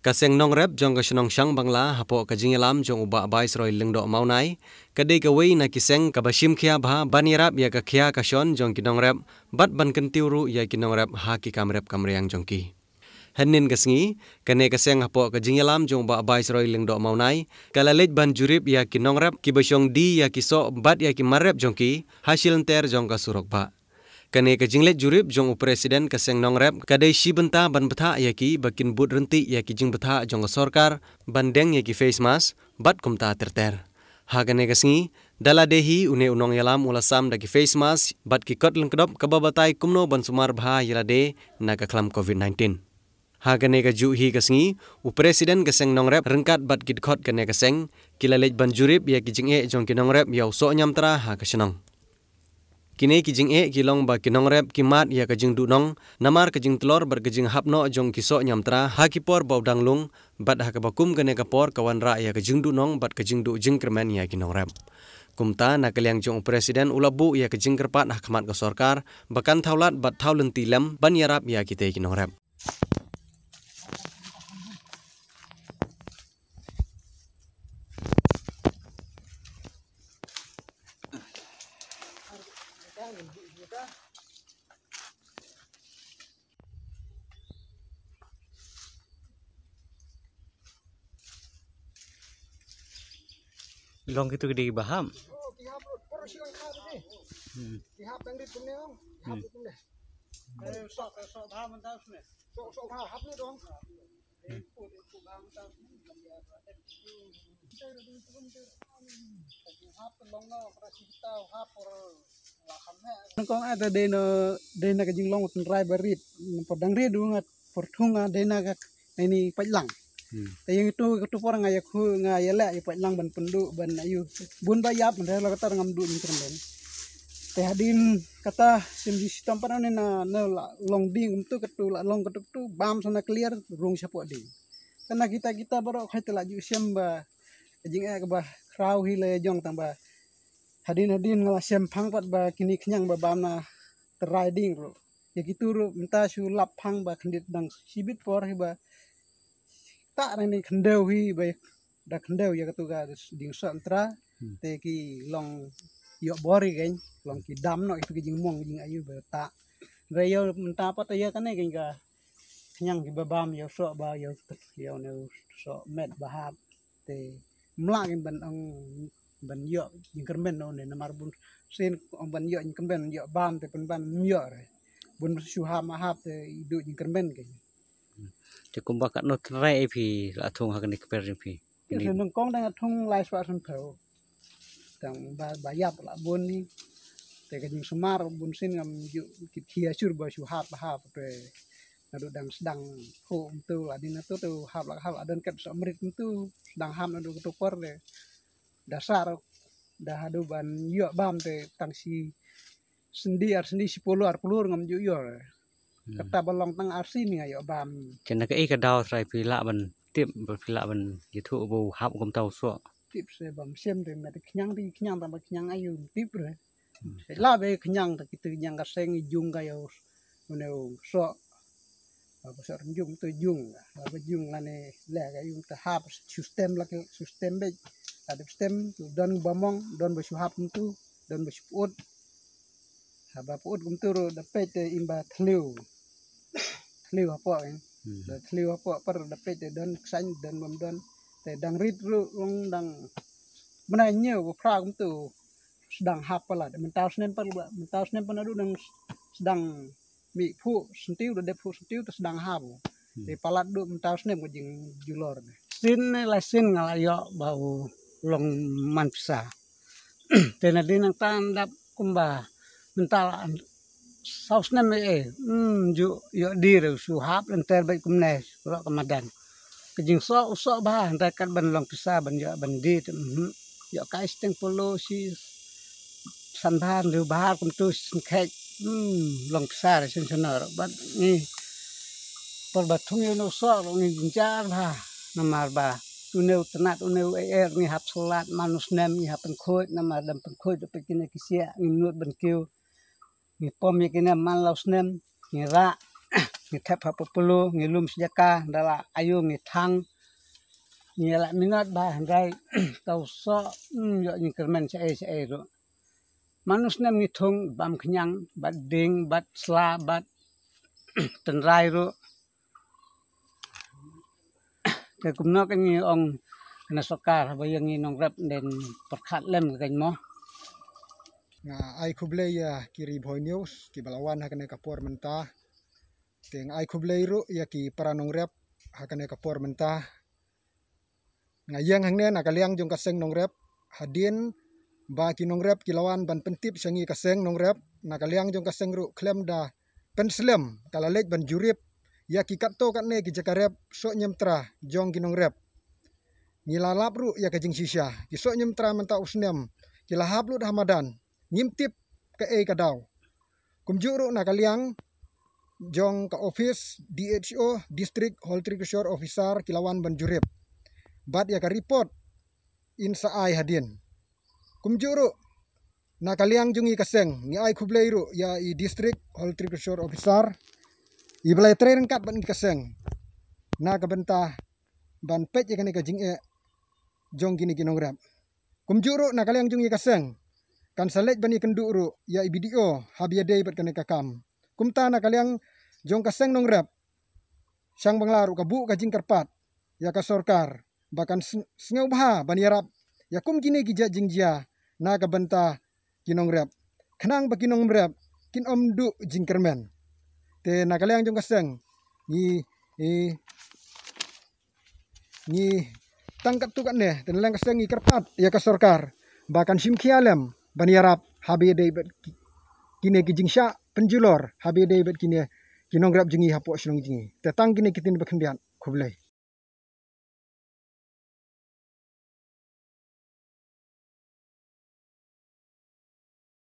Kaseng nong rep jong kasenong syang bangla hapo kajingelam jong uba bais roi lengdo maunai kadai kawei na kiseng kabashim khia bha banirap ya ka khia kason jong kinong rep bat ban kentiuru ya kinong rep ha ki kamrep kamreang jong ki Henin kasngi kane kaseng hapo kajingelam jong uba bais roi lengdo maunai kalalej ban jurip ya kinong rep ki basyong di ya kiso bat ya ki marep jong ki hasil enter jong ka surok ba Kane kajinglet jurip jong presiden kaseng nong rep kadai si benta ban betha yaki bakin but renti yaki jing betha jong sorkar bandeng yaki face mask bat kumta terter. Ha kane kasngi dala dehi une unong yalam ulasam daki face mask bat ki kot lengkedop kababatai kumno ban sumar bha yalade naga klam COVID-19. Ha kane ka ju hi kasngi u presiden kaseng nong rep rengkat bat ki khot kane kaseng kilalej ban jurip yaki jing e jong ki nong rep yaw so nyamtra ha kasenong. Kini kijing kilong ba kinong rep kimat ya kajing dunong namar kajing telor ber kajing hapno jong kiso nyamtra hakipor baudang lung bat hakabakum kene kapor kawan ra ya kajing dunong bat kajing du jing kermen ya kinong rep kumta nakaliang jong presiden ulabu ya kajing kerpat hakamat ka sorkar bakan thaulat bat thaulenti lem ban yarap ya kite kinong rep Long itu gede baham. Oh, kihap porsian kah tu ni. Kihap yang di punya orang. Kihap di punya. Sok baham mentah ni. Sok hap ni dong. Kong ada dena kajing long utrai berit. Podang ri dungat portunga dena ini pajlang. Yang itu orang ngaya ku ngaya le ipat lang ban penduk ban ayu bun bayap mende la kata ngam du ni kermen teh hadin kata sim di tampan na long ding untuk ketu la long ketuk tu bam sana clear rung sapok ding karena kita baru khai telaju siam ba jing ke ba krau hi le jong tambah hadin ngala siam phang pat ba kini kenyang ba bam na riding ro ya gitu ro minta su lap phang ba khandit dang sibit por hi ba tak ni kendau hi baik dah kendau ya ketuga ding santra te ki long yo bori kan long ki dam no itu ki jing mong jing ayu ba tak reyo menta apa ya kan ni ka kenyang ki babam yo so ba yo no so met bahap te mlang ban ang ban yo jing kermen no ne namar bun sen ang ban yo jing kermen yo bam te pen ban yo re bun suha mahap te idu jing kermen kan Cukup bakat no terai pi la thong hakan ikper pi. Ini nungkong dengan thong lai swat sun phau. Tang bayap la bun ni. Te kajing semar bun sin ngam yu kia sur ba su hap te. Nadu dang sedang ho tu adina tu hap adan kat samrit tu sedang ham nadu tu por le. Dasar dah adu ban yu bam te tang si sendi 10 arpulur ngam yu kata balong tang arsi ni ayo bam Kena ke kadau trai pi la ban tip pi la ban yitu bu hap kum tau so. tip se bam sem de met kenyang tambah kenyang ayu tip re la be kenyang ta kitu nyang ka seng jung ka yo no so apa so jung tu jung apa jung lane le ka jung ta hap system la system be ada system don bamong don ba su hap tu don ba su ut haba ut kum tu ro dapat imba thliu apa kan thliu apa per dapat don san don bam don te dang rit ru long dang menanya bu pra kum tu sedang hafal ada mental senen adu dang sedang mi pu sentiu de pu sentiu tu sedang hap te palat du mental senen jing julor sin lesin ngalayo bau long mansa te na dinang tandap kumba mental saus nem ju yo dir su hap enter baik kumnes ro kamadan kejing so bah kat ban long pisa ban yo ban di yo kai steng polo si sanban lu bahar kum tu kek long pisa sen senor bat ni por batung yo no so ni jar ha namar ba uneu tenat uneu ni hap salat manus nem ni hap khoi namar dam khoi de pekine kisia ni nut ban kiu ni pom yakine man laus nem ni ra ngithep apa pulu ngilum sejaka dala ayu ngithang nyelak minat bah handai tau so yo nykermen se ro manus nem ngithung bam kenyang bat ding bat sla bat tenrai ro ke kumno kan ni ong kena sokar bayang ni nong rap den perkhat lem kan mo ai kublai ya kiri boy news ki balawan hakane kapor mentah teng ai kublai ru ya ki paranong rap hakane kapor mentah ngayang hangne nakaliang jong kaseng nong rap hadin ba ki nong rap kilawan ban pentip sangi kaseng nong rap nakaliang jong kaseng ru klem da penslem kalalej ban jurip ya ki katto katne ki jakarep so nyemtra jong ki nong rap ngilalap ru ya kajing sisya ki so nyemtra menta usnem kilahap lu hamadan ngimtip ke kadaw kumjuru nakaliang jong ka office DHO district horticulture officer kilawan ban jurip bat ya ka report insa ai hadin kumjuru nakaliang jungi kaseng ni ai kubleiru ya i district horticulture officer i balai train kat ban kaseng na ka benta ban pet ya kane ka jing jong gini kinong rap kumjuru nakaliang jungi kaseng kan salej bani kenduru ya i video habiade bat kane kakam kumta nakaliang jong kaseng nong rap sang banglaru kabu ka jing karpat ya ka sorkar bahkan sengau bah bani rap ya kum gini gija jingjia na ka benta kinong rap kenang ba kinong rap kin om du jingkermen te nakaliang jong kaseng ni tangkat tukat ne te lang kaseng i karpat ya ka sorkar bahkan simkialem bani rap habede bet kine ki jingsha penjulor habede bet kine kinong rap jingi hapo silong jingi te tang kine kitin bakhendian kublai